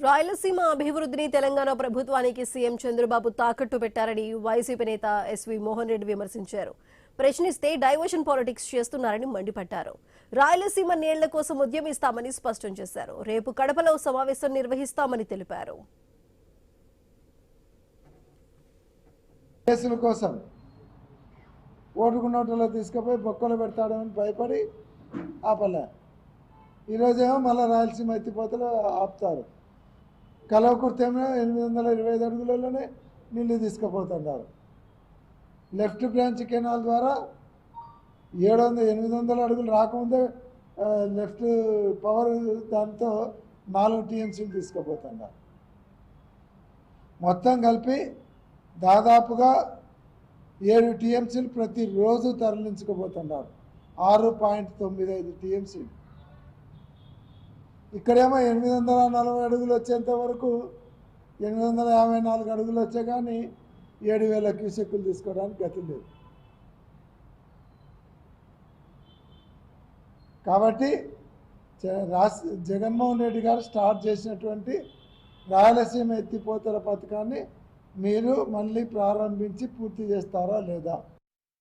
రాయలసీమ అభివృద్ధిని తెలంగాణ ప్రభుత్వానికి సీఎం చంద్రబాబు తాకట్టు పెట్టారని వైసీపీ నేత ఎస్వి మోహన్ రెడ్డి విమర్శించారు. ప్రశ్నిస్తే డైవర్షన్ పాలిటిక్స్ చేస్తున్నారని మండిపడ్డారు. రాయలసీమ నీళ్ల కోసం ఉద్యమిస్తామని స్పష్టం చేశారు. రేపు కడపలో సమావేశం నిర్వహిస్తామని తెలిపారు. కేసుల కోసం ఓటుకు నోటులో తీసుకుపోయి బొక్కలు పెడతాడని భయపడి ఆపలే. ఈరోజేమో మళ్ళీ రాయలసీమ ఎత్తిపోతలు ఆపుతారు. కలవకుర్తేమో 825 అడుగులలోనే నీళ్ళు తీసుకుపోతున్నారు. లెఫ్ట్ బ్రాంచ్ కెనాల్ ద్వారా 800 అడుగులు రాకముందే లెఫ్ట్ పవర్ దాంతో 4 టీఎంసీలు తీసుకుపోతున్నారు. మొత్తం కలిపి దాదాపుగా 7 టీఎంసీలు ప్రతిరోజు తరలించుకుపోతున్నారు. 6.95 టీఎంసీలు. ఇక్కడేమో 840 అడుగులు వచ్చేంత వరకు 854 అడుగులు వచ్చే కానీ 7000 క్యూసెక్కులు తీసుకోవడానికి గతి లేదు. కాబట్టి జగన్మోహన్ రెడ్డి గారు స్టార్ట్ చేసినటువంటి రాయలసీమ ఎత్తిపోతల పథకాన్ని మీరు మళ్ళీ ప్రారంభించి పూర్తి చేస్తారా లేదా?